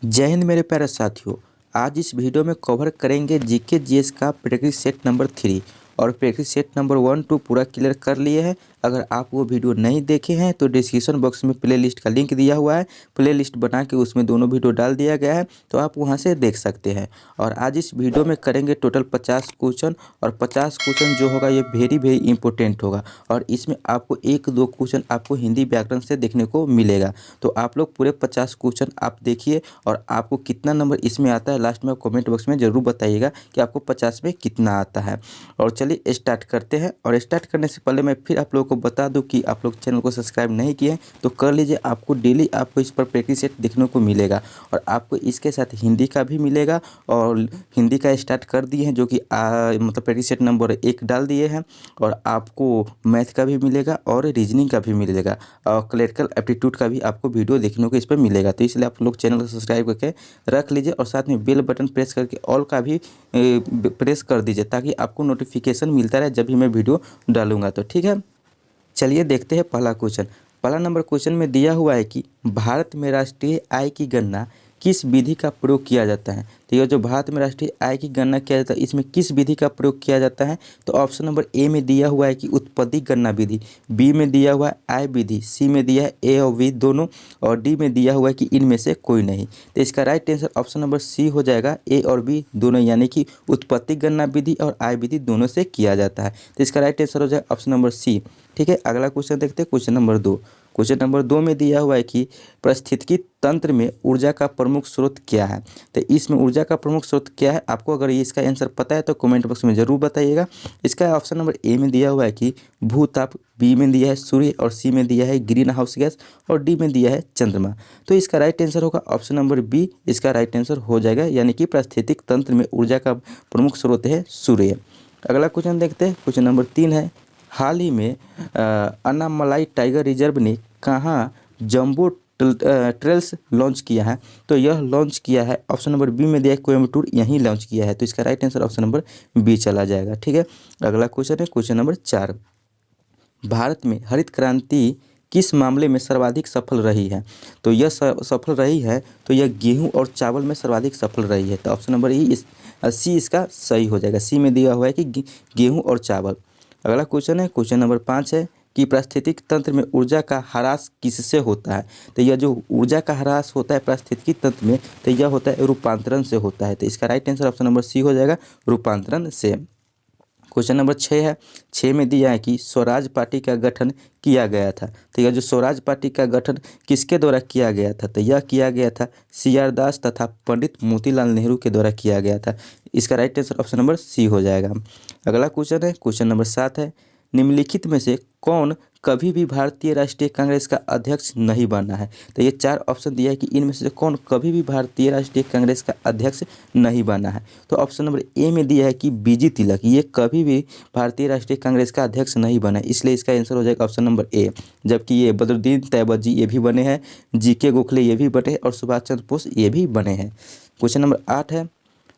जय हिंद मेरे प्यारे साथियों। आज इस वीडियो में कवर करेंगे जीके जीएस का प्रैक्टिस सेट नंबर 3 और प्रैक्टिस सेट नंबर 1-2 पूरा क्लियर कर लिए हैं। अगर आप वो वीडियो नहीं देखे हैं तो डिस्क्रिप्शन बॉक्स में प्ले लिस्ट का लिंक दिया हुआ है। प्ले लिस्ट बना के उसमें दोनों वीडियो डाल दिया गया है, तो आप वहां से देख सकते हैं। और आज इस वीडियो में करेंगे टोटल 50 क्वेश्चन और 50 क्वेश्चन जो होगा ये वेरी वेरी इंपॉर्टेंट होगा। और इसमें आपको 1-2 क्वेश्चन आपको हिंदी व्याकरण से देखने को मिलेगा। तो आप लोग पूरे 50 क्वेश्चन आप देखिए और आपको कितना नंबर इसमें आता है लास्ट में कमेंट बॉक्स में ज़रूर बताइएगा कि आपको 50 में कितना आता है। और चलिए स्टार्ट करते हैं। और स्टार्ट करने से पहले मैं फिर आप लोगों को बता दूं कि आप लोग चैनल को सब्सक्राइब नहीं किए हैं तो कर लीजिए। आपको डेली आपको इस पर प्रैक्टिस सेट देखने को मिलेगा और आपको इसके साथ हिंदी का भी मिलेगा। और हिंदी का स्टार्ट कर दिए हैं जो कि मतलब प्रैक्टिस सेट नंबर 1 डाल दिए हैं। और आपको मैथ का भी मिलेगा और रीजनिंग का भी मिलेगा और क्लरिकल एप्टीट्यूड का भी आपको वीडियो देखने को इस पर मिलेगा। तो इसलिए आप लोग चैनल को सब्सक्राइब करके रख लीजिए और साथ में बेल बटन प्रेस करके ऑल का भी प्रेस कर दीजिए ताकि आपको नोटिफिकेशन मिलता रहे जब भी मैं वीडियो डालूंगा। तो ठीक है, चलिए देखते हैं पहला क्वेश्चन। पहला नंबर क्वेश्चन में दिया हुआ है कि भारत में राष्ट्रीय आय की गणना किस विधि का प्रयोग किया जाता है। तो यह जो भारत में राष्ट्रीय आय की गणना किया जाता है इसमें किस विधि का प्रयोग किया जाता है। तो ऑप्शन नंबर ए में दिया हुआ है कि उत्पत्ति गणना विधि, बी में दिया हुआ है आय विधि, सी में दिया है ए और बी दोनों, और डी में दिया हुआ है कि इनमें से कोई नहीं। तो इसका right answer option number C हो जाएगा, ए और बी दोनों, यानी कि उत्पत्ति गणना विधि और आय विधि दोनों से किया जाता है। तो इसका राइट आंसर हो जाएगा ऑप्शन नंबर सी। ठीक है, अगला क्वेश्चन देखते हैं, क्वेश्चन नंबर 2। क्वेश्चन नंबर 2 में दिया हुआ है कि पारिस्थितिकी तंत्र में ऊर्जा का प्रमुख स्रोत क्या है। तो इसमें ऊर्जा का प्रमुख स्रोत क्या है, आपको अगर ये इसका आंसर पता है तो कमेंट बॉक्स में ज़रूर बताइएगा। इसका ऑप्शन नंबर ए में दिया हुआ है कि भूताप, बी में दिया है सूर्य, और सी में दिया है ग्रीन हाउस गैस, और डी में दिया है चंद्रमा। तो इसका राइट आंसर होगा ऑप्शन नंबर बी, इसका राइट आंसर हो जाएगा, यानी कि पारिस्थितिक तंत्र में ऊर्जा का प्रमुख स्रोत है सूर्य। अगला क्वेश्चन देखते हैं, क्वेश्चन नंबर 3 है, हाल ही में अन्नामलाई टाइगर रिजर्व ने कहाँ जंबो ट्रेल्स लॉन्च किया है। तो यह लॉन्च किया है ऑप्शन नंबर बी में दिया है कोयम्बटूर, यहीं लॉन्च किया है। तो इसका right answer option number B चला जाएगा। ठीक है, अगला क्वेश्चन है क्वेश्चन नंबर 4। भारत में हरित क्रांति किस मामले में सर्वाधिक सफल रही है। तो यह सफल रही है, तो यह गेहूं और चावल में सर्वाधिक सफल रही है। तो ऑप्शन नंबर सी इसका सही हो जाएगा। सी में दिया हुआ है कि गेहूं और चावल। अगला क्वेश्चन है क्वेश्चन नंबर 5 है कि पारिस्थितिक तंत्र में ऊर्जा का ह्रास किससे होता है। तो यह जो ऊर्जा का ह्रास होता है पारिस्थितिकी तंत्र में, तो यह होता है रूपांतरण से होता है। तो इसका right answer option number C हो जाएगा, रूपांतरण से। क्वेश्चन नंबर 6 है, 6 में दिया है कि स्वराज पार्टी का गठन किया गया था। तो यह जो स्वराज पार्टी का गठन किसके द्वारा किया गया था। तो यह किया गया था सी.आर. दास तथा पंडित मोतीलाल नेहरू के द्वारा किया गया था। इसका right answer option number C हो जाएगा। अगला क्वेश्चन है क्वेश्चन नंबर 7 है, निम्नलिखित में से कौन कभी भी भारतीय राष्ट्रीय कांग्रेस का अध्यक्ष नहीं बना है। तो ये 4 ऑप्शन दिया है कि इनमें से कौन कभी भी भारतीय राष्ट्रीय कांग्रेस का अध्यक्ष नहीं बना है। तो ऑप्शन नंबर ए में दिया है कि बीजी तिलक, ये कभी भी भारतीय राष्ट्रीय कांग्रेस का अध्यक्ष नहीं बना है, इसलिए इसका आंसर हो जाएगा ऑप्शन नंबर ए। जबकि ये बदरुद्दीन तैयबजी ये भी बने हैं, जी.के. गोखले ये भी बने हैं, और सुभाष चंद्र बोस ये भी बने हैं। क्वेश्चन नंबर 8 है,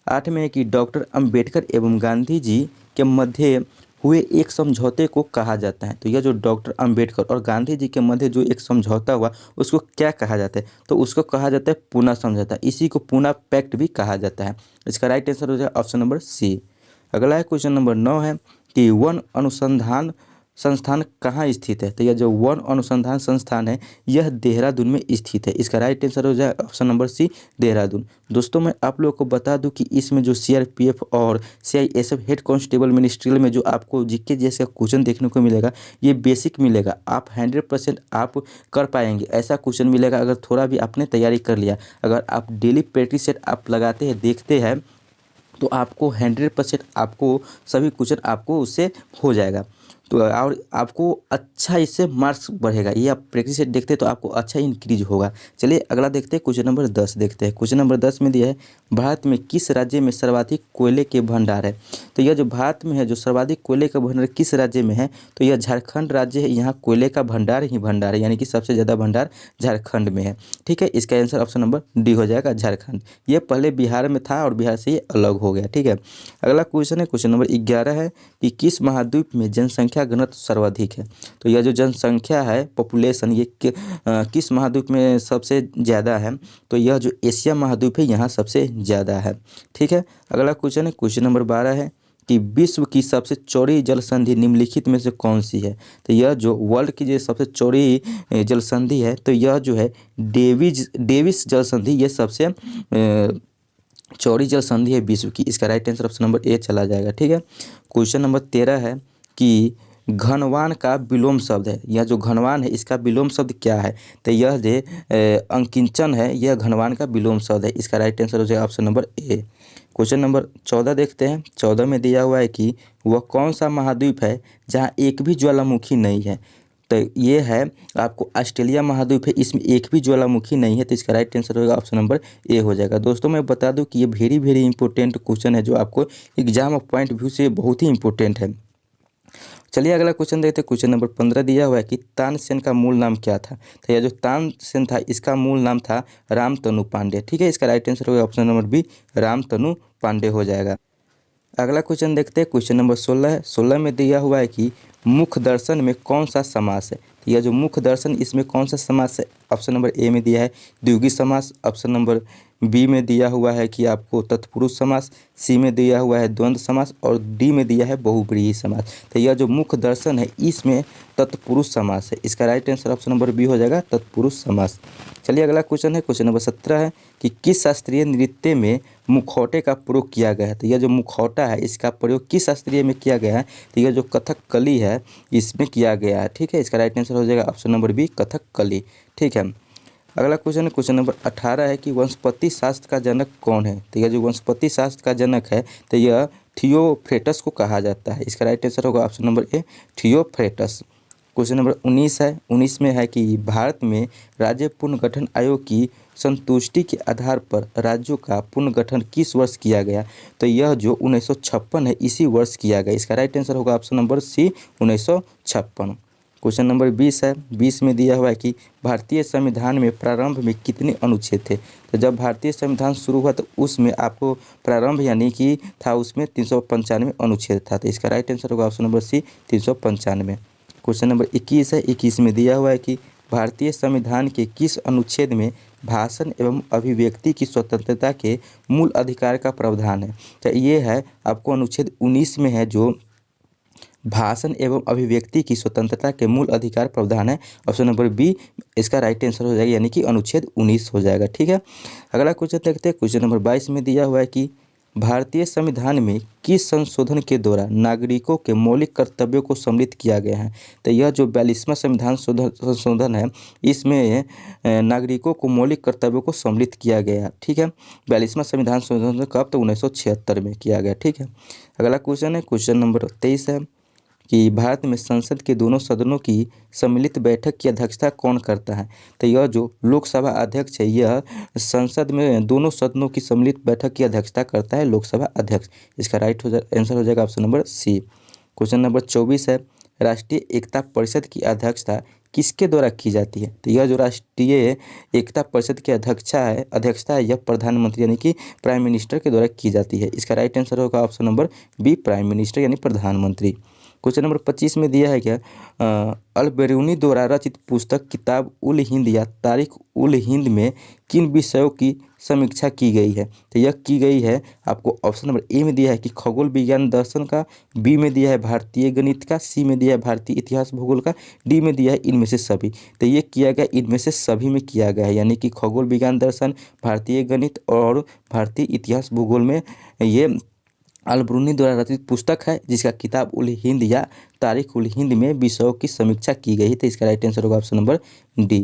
8 में है कि डॉक्टर अम्बेडकर एवं गांधी जी के मध्य हुए एक समझौते को कहा जाता है। तो यह जो डॉक्टर अम्बेडकर और गांधी जी के मध्य जो एक समझौता हुआ उसको क्या कहा जाता है। तो उसको कहा जाता है पूना समझौता, इसी को पूना पैक्ट भी कहा जाता है। इसका राइट आंसर हो जाएगा ऑप्शन नंबर सी। अगला है क्वेश्चन नंबर 9 है कि वन अनुसंधान संस्थान कहाँ स्थित है। तो यह जो वन अनुसंधान संस्थान है यह देहरादून में स्थित है। इसका राइट आंसर हो जाए ऑप्शन नंबर सी, देहरादून। दोस्तों मैं आप लोगों को बता दूं कि इसमें जो सीआरपीएफ और सीआईएसएफ हेड कांस्टेबल मिनिस्ट्रियल में जो आपको जीके जैसे क्वेश्चन देखने को मिलेगा ये बेसिक मिलेगा, आप 100% आप कर पाएंगे। ऐसा क्वेश्चन मिलेगा अगर थोड़ा भी आपने तैयारी कर लिया। अगर आप डेली प्रैक्टिस सेट आप लगाते हैं देखते हैं तो आपको 100% आपको सभी क्वेश्चन आपको उससे हो जाएगा। तो और आपको अच्छा इससे मार्क्स बढ़ेगा। ये आप प्रैक्टिस सेट देखते हैं तो आपको अच्छा इंक्रीज होगा। चलिए अगला देखते हैं क्वेश्चन नंबर 10 देखते हैं। क्वेश्चन नंबर 10 में दिया है भारत में किस राज्य में सर्वाधिक कोयले के भंडार है। तो यह जो भारत में है जो सर्वाधिक कोयले का भंडार किस राज्य में है। तो यह झारखंड राज्य है, यहाँ कोयले का भंडार ही भंडार है, यानी कि सबसे ज़्यादा भंडार झारखंड में है। ठीक है, इसका आंसर ऑप्शन नंबर डी हो जाएगा, झारखंड। ये पहले बिहार में था और बिहार से ये अलग हो गया। ठीक है, अगला क्वेश्चन है क्वेश्चन नंबर 11 है कि किस महाद्वीप में जनसंख्या जनसंख्या घनत्व सर्वाधिक है। तो यह जो जनसंख्या है पॉपुलेशन ये किस महाद्वीप में सबसे ज़्यादा है, तो यह जो एशिया महाद्वीप है यहाँ सबसे ज़्यादा है। ठीक है, अगला क्वेश्चन है क्वेश्चन नंबर 12 है कि विश्व की सबसे चौड़ी जल संधि निम्नलिखित में से कौन सी है। तो यह जो वर्ल्ड की जो सबसे चौड़ी जल संधि है तो यह जो है डेविस जल संधि ये सबसे चौड़ी जल संधि है विश्व की। इसका राइट आंसर ऑप्शन नंबर ए चला जाएगा। ठीक है, क्वेश्चन नंबर 13 है कि घनवान का विलोम शब्द है। यह जो घनवान है इसका विलोम शब्द क्या है, तो यह जो अंकिंचन है यह घनवान का विलोम शब्द है। इसका राइट आंसर हो जाएगा ऑप्शन नंबर ए। क्वेश्चन नंबर 14 देखते हैं। 14 में दिया हुआ है कि वह कौन सा महाद्वीप है जहाँ एक भी ज्वालामुखी नहीं है। तो ये है आपको ऑस्ट्रेलिया महाद्वीप है, इसमें एक भी ज्वालामुखी नहीं है। तो इसका राइट आंसर होगा ऑप्शन नंबर ए हो जाएगा। दोस्तों मैं बता दूं कि ये वेरी इंपॉर्टेंट क्वेश्चन है जो आपको एग्जाम पॉइंट व्यू से बहुत ही इंपॉर्टेंट है। चलिए अगला क्वेश्चन देखते हैं। क्वेश्चन नंबर 15 दिया हुआ है कि तानसेन का मूल नाम क्या था। तो यह जो तानसेन था इसका मूल नाम था रामतनु पांडे। ठीक है, इसका राइट आंसर होगा option number B Ramtanu Pandey हो जाएगा। अगला क्वेश्चन देखते हैं। क्वेश्चन नंबर 16 है। 16 में दिया हुआ है कि मुख दर्शन में कौन सा समास है। तो यह जो मुख दर्शन इसमें कौन सा समास है, ऑप्शन नंबर ए में दिया है द्विगुणी समास, ऑप्शन नंबर बी में दिया हुआ है कि आपको तत्पुरुष समास, सी में दिया हुआ है द्वंद्व समास और डी में दिया है बहुव्रीहि समास। तो यह जो मुख दर्शन है इसमें तत्पुरुष समास है। इसका right answer option number B हो जाएगा तत्पुरुष समास। चलिए अगला क्वेश्चन है। क्वेश्चन नंबर 17 है कि किस शास्त्रीय नृत्य में मुखौटे का प्रयोग किया गया है। तो यह जो मुखौटा है इसका प्रयोग किस शास्त्रीय में किया गया है, तो यह जो कथकली है इसमें किया गया है। ठीक है, इसका राइट आंसर हो जाएगा ऑप्शन नंबर बी कथकली। ठीक है, अगला क्वेश्चन है। क्वेश्चन नंबर 18 है कि वनस्पति शास्त्र का जनक कौन है। तो यह जो वनस्पति शास्त्र का जनक है तो यह थियोफ्रेटस को कहा जाता है। इसका राइट आंसर होगा option number A Theophrastus. Question number 19 है। 19 में है कि भारत में राज्य पुनर्गठन आयोग की संतुष्टि के आधार पर राज्यों का पुनर्गठन किस वर्ष किया गया। तो यह जो 1956 है इसी वर्ष किया गया। इसका राइट आंसर होगा option number C 1956। Question number 20 है। 20 में दिया हुआ है कि भारतीय संविधान में प्रारंभ में कितने अनुच्छेद थे। तो जब भारतीय संविधान शुरू हुआ तो उसमें आपको प्रारंभ यानी कि था उसमें 395 अनुच्छेद था। तो इसका राइट आंसर होगा option number C 395। Question number 21 है। 21 में दिया हुआ है कि भारतीय संविधान के किस अनुच्छेद में भाषण एवं अभिव्यक्ति की स्वतंत्रता के मूल अधिकार का प्रावधान है। तो ये है आपको अनुच्छेद 19 में है जो भाषण एवं अभिव्यक्ति की स्वतंत्रता के मूल अधिकार प्रावधान है। ऑप्शन नंबर बी इसका राइट आंसर हो जाएगा यानी कि अनुच्छेद 19 हो जाएगा। ठीक है, अगला क्वेश्चन देखते हैं। क्वेश्चन नंबर 22 में दिया हुआ है कि भारतीय संविधान में किस संशोधन के द्वारा नागरिकों के मौलिक कर्तव्यों को सम्मिलित किया गया है। तो यह जो 42वां संविधान संशोधन है इसमें नागरिकों को मौलिक कर्तव्यों को सम्मिलित किया गया है। ठीक है, 42वां संविधान संशोधन कब, तो 1976 में किया गया। ठीक है, अगला क्वेश्चन है। क्वेश्चन नंबर 23 है कि भारत में संसद के दोनों सदनों की सम्मिलित बैठक की अध्यक्षता कौन करता है। तो यह जो लोकसभा अध्यक्ष है यह संसद में दोनों सदनों की सम्मिलित बैठक की अध्यक्षता करता है लोकसभा अध्यक्ष। इसका राइट आंसर हो जाएगा option number C. Question number 24 है। राष्ट्रीय एकता परिषद की अध्यक्षता किसके द्वारा की जाती है। तो यह जो राष्ट्रीय एकता परिषद की अध्यक्षता है यह प्रधानमंत्री यानी कि प्राइम मिनिस्टर के द्वारा की जाती है। इसका राइट आंसर होगा option number B prime minister यानी प्रधानमंत्री। क्वेश्चन नंबर 25 में दिया है क्या अल-बेरूनी द्वारा रचित पुस्तक किताब उल हिंद या तारीख उल हिंद में किन विषयों की समीक्षा की गई है। तो यह की गई है आपको ऑप्शन नंबर ए में दिया है कि खगोल विज्ञान दर्शन का, बी में दिया है भारतीय गणित का, सी में दिया है भारतीय इतिहास भूगोल का, डी में दिया है इनमें से सभी। तो ये किया गया इनमें से सभी में किया गया है यानी कि खगोल विज्ञान दर्शन, भारतीय गणित और भारतीय इतिहास भूगोल में ये अल-बेरूनी द्वारा रचित पुस्तक है जिसका किताब उल हिंद या तारीख उल हिंद में विषयों की समीक्षा की गई। तो इसका राइट आंसर होगा ऑप्शन नंबर डी।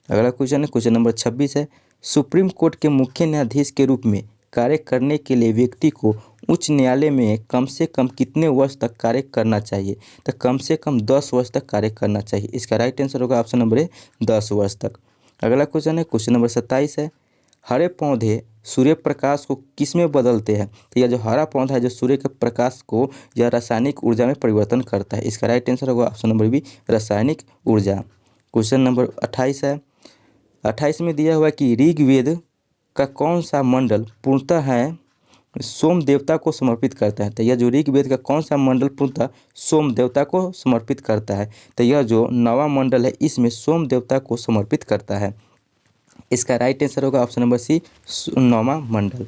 अगला क्वेश्चन है। क्वेश्चन नंबर 26 है। सुप्रीम कोर्ट के मुख्य न्यायाधीश के रूप में कार्य करने के लिए व्यक्ति को उच्च न्यायालय में कम से कम कितने वर्ष तक कार्य करना चाहिए। तो कम से कम 10 वर्ष तक कार्य करना चाहिए। इसका राइट आंसर होगा ऑप्शन नंबर ए 10 वर्ष तक। अगला क्वेश्चन है। क्वेश्चन नंबर 27 है। हरे पौधे सूर्य प्रकाश को किस में बदलते हैं। तो यह जो हरा पौधा है जो सूर्य के प्रकाश को यह रासायनिक ऊर्जा में परिवर्तन करता है। इसका राइट आंसर होगा ऑप्शन नंबर बी रासायनिक ऊर्जा। क्वेश्चन नंबर 28 है। 28 में दिया हुआ है कि ऋग्वेद का कौन सा मंडल पूर्णतः है सोम देवता को समर्पित करता है। तो यह जो ऋग्वेद का कौन सा मंडल पूर्णतः सोम देवता को समर्पित करता है? तो यह जो 9वां मंडल है इसमें सोम देवता को समर्पित करता है। इसका राइट आंसर होगा ऑप्शन नंबर सी, 9वां मंडल।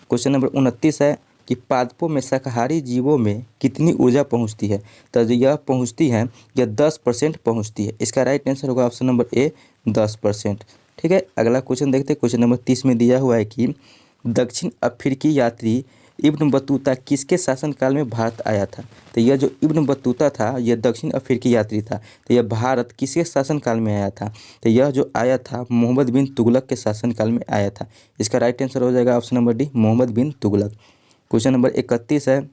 क्वेश्चन नंबर 29 है कि पादपों में शाकाहारी जीवों में कितनी ऊर्जा पहुंचती है? तो जो यह पहुंचती है यह 10% पहुंचती है। इसका राइट आंसर होगा ऑप्शन नंबर ए, 10%। ठीक है, अगला क्वेश्चन देखते हैं। क्वेश्चन नंबर 30 में दिया हुआ है कि दक्षिण अफ्रीकी यात्री इब्न बतूता किसके शासनकाल में भारत आया था? तो यह जो इब्न बतूता था यह दक्षिण अफ्रीकी यात्री था। तो यह भारत किसके शासनकाल में आया था? तो यह जो आया था मोहम्मद बिन तुगलक के शासनकाल में आया था। इसका राइट आंसर हो जाएगा ऑप्शन नंबर डी, मोहम्मद बिन तुगलक। क्वेश्चन नंबर 31 है,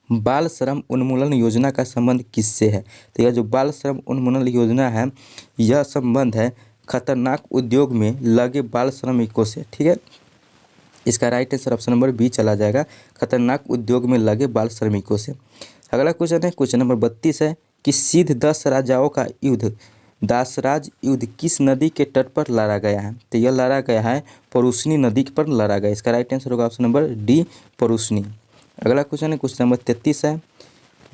बाल श्रम उन्मूलन योजना का संबंध किससे है? तो यह जो बाल श्रम उन्मूलन योजना है यह संबंध है खतरनाक उद्योग में लगे बाल श्रमिकों से। ठीक है, इसका right answer option number B चला जाएगा, खतरनाक उद्योग में लगे बाल श्रमिकों से। अगला क्वेश्चन है, क्वेश्चन नंबर 32 है कि सिद्ध 10 राजाओं का युद्ध दासराज युद्ध किस नदी के तट पर लड़ा गया है? तो यह लड़ा गया है परुशनी नदी पर लड़ा गया। इसका राइट आंसर होगा ऑप्शन नंबर डी, परुशनी। अगला क्वेश्चन है, क्वेश्चन नंबर 33 है,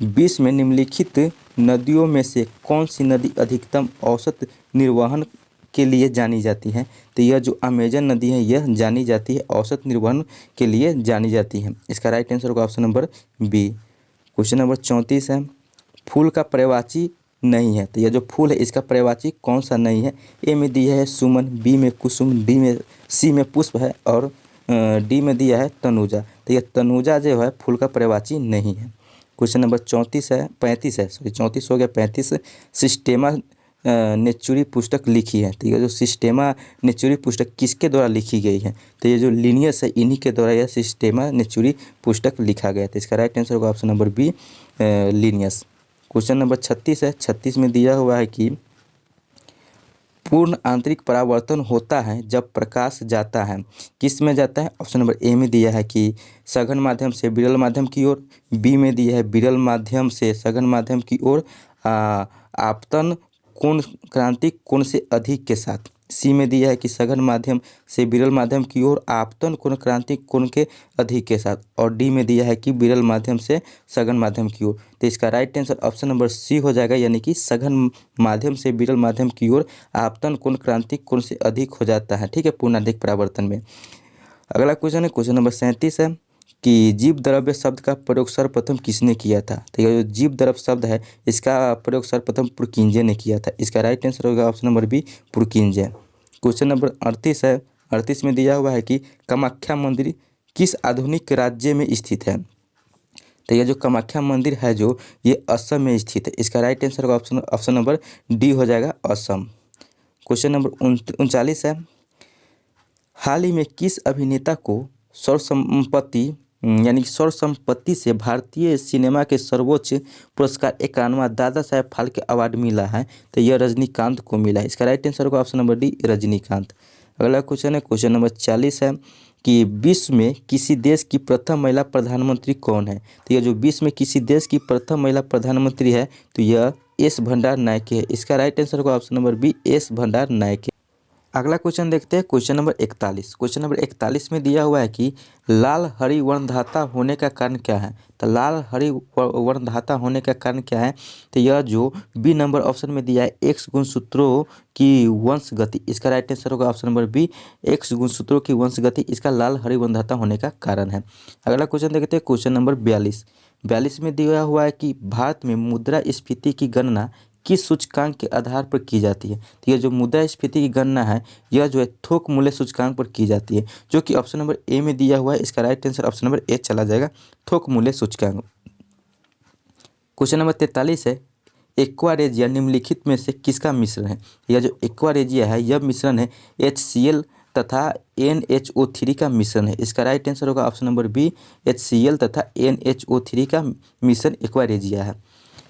विश्व में निम्नलिखित नदियों में से कौन सी नदी अधिकतम औसत निर्वहन के लिए जानी जाती है? तो यह जो अमेजन नदी है यह जानी जाती है औसत निर्वहन के लिए जानी जाती है। इसका राइट आंसर होगा option number B. Question number 34 है, फूल का पर्यायवाची नहीं है। तो यह जो फूल है इसका पर्यायवाची कौन सा नहीं है? ए में दिया है सुमन, बी में कुसुम, सी में पुष्प है और डी में दिया है तनुजा। तो यह तनुजा जो है फूल का पर्यायवाची नहीं है। क्वेश्चन नंबर 34 है, 35 है, सॉरी 34 हो गया, 35 सिस्टेमा नेचुरी पुस्तक लिखी है। तो ये जो सिस्टेमा नेचुरी पुस्तक किसके द्वारा लिखी गई है? तो ये जो लिनियस है इन्हीं के द्वारा यह सिस्टेमा नेचुरी पुस्तक लिखा गया। तो इसका राइट आंसर होगा option number B, Linnaeus. Question number 36 है, 36 में दिया हुआ है कि पूर्ण आंतरिक परावर्तन होता है जब प्रकाश जाता है, किस में जाता है? ऑप्शन नंबर ए में दिया है कि सघन माध्यम से विरल माध्यम की ओर, बी में दिया है विरल माध्यम से सघन माध्यम की ओर, आपतन कोण क्रांति कोण से अधिक के साथ, सी में दिया है कि सघन माध्यम से विरल माध्यम की ओर, आपतन कोण क्रांति कोण के अधिक के साथ, और डी में दिया है कि विरल माध्यम से सघन माध्यम की ओर। तो इसका right answer option number C हो जाएगा, यानी कि सघन माध्यम से विरल माध्यम की ओर आपतन कोण क्रांति कोण से अधिक हो जाता है। ठीक है, पूर्णाधिक परावर्तन में। अगला क्वेश्चन है, क्वेश्चन नंबर 37 है कि जीव द्रव्य शब्द का प्रयोग सर्वप्रथम किसने किया था? तो यह जो जीव द्रव्य शब्द है इसका प्रयोग सर्वप्रथम पुरकिंजे ने किया था। इसका राइट आंसर होगा option number B, Purkinje. Question number 38 है, 38 में दिया हुआ है कि कामाख्या मंदिर किस आधुनिक राज्य में स्थित है? तो यह जो कामाख्या मंदिर है जो ये असम में स्थित है। इसका राइट आंसर होगा ऑप्शन नंबर डी हो जाएगा, असम। क्वेश्चन नंबर 39 है, हाल ही में किस अभिनेता को सर्वसम्पत्ति यानी सर्वसम्पत्ति से भारतीय सिनेमा के सर्वोच्च पुरस्कार 91वां दादा साहेब फाल्के अवार्ड मिला है? तो यह रजनीकांत को मिला है। इसका राइट आंसर होगा ऑप्शन नंबर डी, रजनीकांत। अगला क्वेश्चन है, क्वेश्चन नंबर 40 है कि विश्व में किसी देश की प्रथम महिला प्रधानमंत्री कौन है? तो यह जो विश्व में किसी देश की प्रथम महिला प्रधानमंत्री है तो यह एस भंडार नायके है। इसका राइट आंसर होगा ऑप्शन नंबर बी, एस भंडार नायके। अगला क्वेश्चन देखते हैं, क्वेश्चन नंबर 41। क्वेश्चन नंबर 41 में दिया हुआ है कि लाल हरी वर्णधाता होने का कारण क्या है? तो लाल हरी वर्णधाता होने का कारण क्या है? तो यह जो बी नंबर ऑप्शन में दिया है एक्स गुणसूत्रों की वंश गति। इसका राइट आंसर होगा ऑप्शन नंबर बी, एक्स गुणसूत्रों की वंश गति इसका लाल हरी वर्णधाता होने का कारण है। अगला क्वेश्चन देखते हैं, क्वेश्चन नंबर 42। 42 में दिया हुआ है कि भारत में मुद्रास्फीति की गणना किस सूचकांक के आधार पर की जाती है? तो यह जो मुद्रास्फीति की गणना है यह जो है थोक मूल्य सूचकांक पर की जाती है, जो कि ऑप्शन नंबर ए में दिया हुआ है। इसका राइट आंसर ऑप्शन नंबर ए चला जाएगा, थोक मूल्य सूचकांक। क्वेश्चन नंबर 43 है, एक्वारेजिया निम्नलिखित में से किसका मिश्रण है? यह जो एक्वारेजिया है यह मिश्रण है HCl तथा NHO3 का मिश्रण है। इसका राइट आंसर होगा ऑप्शन नंबर बी, HCl तथा NHO3 का मिश्रण एक्वारेजिया है।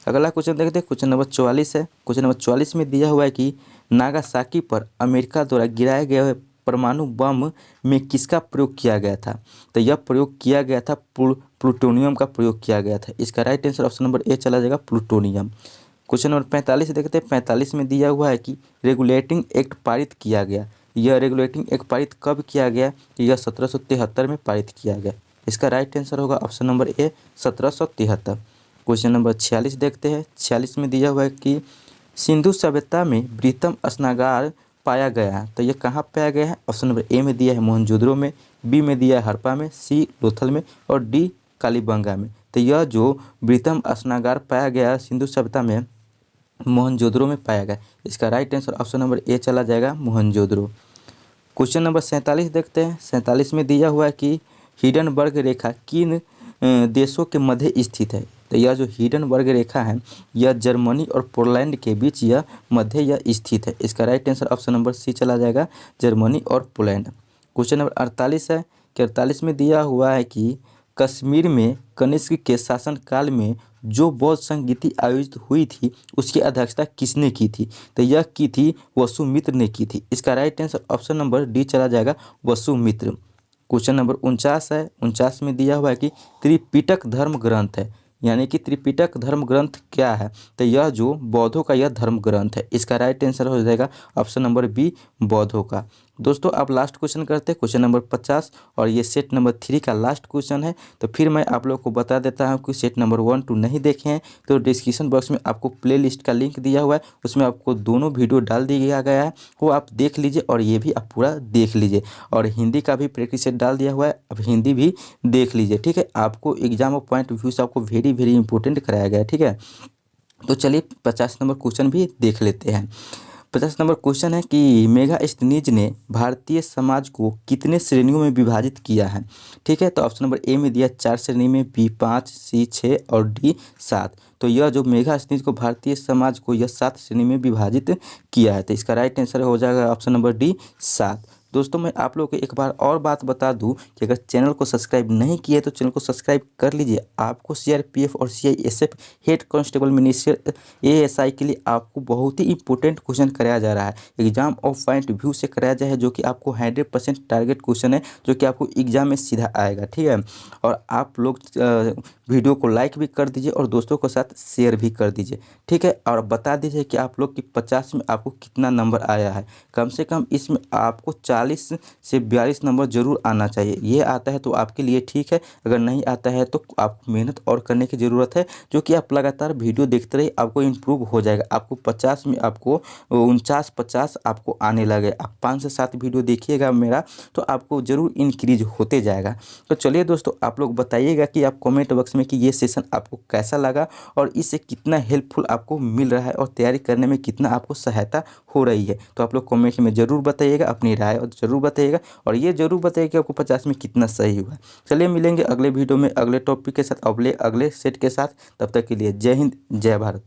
अगला क्वेश्चन देखते हैं, क्वेश्चन नंबर 44 है। क्वेश्चन नंबर 44 में दिया हुआ है कि नागासाकी पर अमेरिका द्वारा गिराए गए परमाणु बम में किसका प्रयोग किया गया था? तो यह प्रयोग किया गया था प्लूटोनियम का प्रयोग किया गया था। इसका राइट आंसर ऑप्शन नंबर ए चला जाएगा, प्लूटोनियम। क्वेश्चन नंबर 45 देखते हैं, 45 में दिया हुआ है कि रेगुलेटिंग एक्ट पारित किया गया। यह रेगुलेटिंग एक्ट पारित कब किया गया? यह 1773 में पारित किया गया। इसका राइट आंसर होगा ऑप्शन नंबर ए 1773। क्वेश्चन नंबर 46 देखते हैं। 46 में दिया हुआ है कि सिंधु सभ्यता में वृहत्तम स्नानगार पाया गया है, तो ये कहाँ पाया गया है? ऑप्शन नंबर ए में दिया है मोहनजोदड़ो में, बी में दिया है हड़प्पा में, सी लोथल में और डी कालीबंगा में। तो यह जो वृहत्तम स्नानगार पाया गया सिंधु सभ्यता में मोहनजोदड़ो में पाया गया। इसका राइट आंसर ऑप्शन नंबर ए चला जाएगा मोहनजोदड़ो। क्वेश्चन नंबर 47 देखते हैं। 47 में दिया हुआ है कि हिडनबर्ग रेखा किन देशों के मध्य स्थित है? तो यह जो हिडनबर्ग रेखा है यह जर्मनी और पोलैंड के बीच यह मध्य यह स्थित है। इसका right answer option number C चला जाएगा, जर्मनी और पोलैंड। क्वेश्चन नंबर 48 है कि 48 में दिया हुआ है कि कश्मीर में कनिष्क के शासनकाल में जो बौद्ध संगीति आयोजित हुई थी उसकी अध्यक्षता किसने की थी? तो यह की थी वसुमित्र ने की थी। इसका right answer option number D चला जाएगा, वसुमित्र। क्वेश्चन नंबर 49 है। 49 में दिया हुआ है कि त्रिपिटक धर्म ग्रंथ है, यानी कि त्रिपिटक धर्म ग्रंथ क्या है? तो यह जो बौद्धों का यह धर्म ग्रंथ है। इसका राइट आंसर हो जाएगा ऑप्शन नंबर बी, बौद्धों का। दोस्तों अब लास्ट क्वेश्चन करते हैं, क्वेश्चन नंबर 50, और ये सेट नंबर 3 का लास्ट क्वेश्चन है। तो फिर मैं आप लोग को बता देता हूँ कि सेट नंबर 1, 2 नहीं देखे हैं तो डिस्क्रिप्शन बॉक्स में आपको प्लेलिस्ट का लिंक दिया हुआ है, उसमें आपको दोनों वीडियो डाल दिया गया है, वो आप देख लीजिए और ये भी आप पूरा देख लीजिए। और हिंदी का भी प्रैक्टिस सेट डाल दिया हुआ है, अब हिंदी भी देख लीजिए, ठीक है। आपको exam of point of view से आपको वेरी वेरी इंपॉर्टेंट कराया गया है, ठीक है। तो चलिए 50 नंबर क्वेश्चन भी देख लेते हैं। 50 नंबर क्वेश्चन है कि मेगास्थनीज ने भारतीय समाज को कितने श्रेणियों में विभाजित किया है? ठीक है, तो ऑप्शन नंबर ए में दिया 4 श्रेणी में, बी 5, सी 6 और डी 7। तो यह जो मेगास्थनीज को भारतीय समाज को यह 7 श्रेणी में विभाजित किया है। तो इसका राइट आंसर हो जाएगा ऑप्शन नंबर डी 7। दोस्तों मैं आप लोगों को एक बार और बात बता दूं कि अगर चैनल को सब्सक्राइब नहीं किए तो चैनल को सब्सक्राइब कर लीजिए। आपको सीआरपीएफ और CISF head constable minister ASI के लिए आपको बहुत ही इंपॉर्टेंट क्वेश्चन कराया जा रहा है, एग्जाम ऑफ पॉइंट व्यू से कराया जाए, जो कि आपको 100% टारगेट क्वेश्चन है, जो कि आपको एग्जाम में सीधा आएगा, ठीक है। और आप लोग वीडियो को लाइक भी कर दीजिए और दोस्तों के साथ शेयर भी कर दीजिए, ठीक है। और बता दीजिए कि आप लोग की 50 में आपको कितना नंबर आया है। कम से कम इसमें आपको 40 से 42 नंबर जरूर आना चाहिए। ये आता है तो आपके लिए ठीक है, अगर नहीं आता है तो आपको मेहनत और करने की ज़रूरत है, जो कि आप लगातार वीडियो देखते रहिए, आपको इम्प्रूव हो जाएगा। आपको 50 में आपको 49-50 आपको आने लगे। आप 5 से 7 वीडियो देखिएगा मेरा, तो आपको ज़रूर इंक्रीज होते जाएगा। तो चलिए दोस्तों आप लोग बताइएगा कि आप कमेंट बॉक्स में कि ये सेशन आपको कैसा लगा और इससे कितना हेल्पफुल आपको मिल रहा है और तैयारी करने में कितना आपको सहायता हो रही है। तो आप लोग कमेंट में ज़रूर बताइएगा, अपनी राय और ज़रूर बताइएगा, और ये ज़रूर बताइएगा कि आपको 50 में कितना सही हुआ। चलिए मिलेंगे अगले वीडियो में अगले टॉपिक के साथ, अगले सेट के साथ। तब तक के लिए जय हिंद, जय भारत।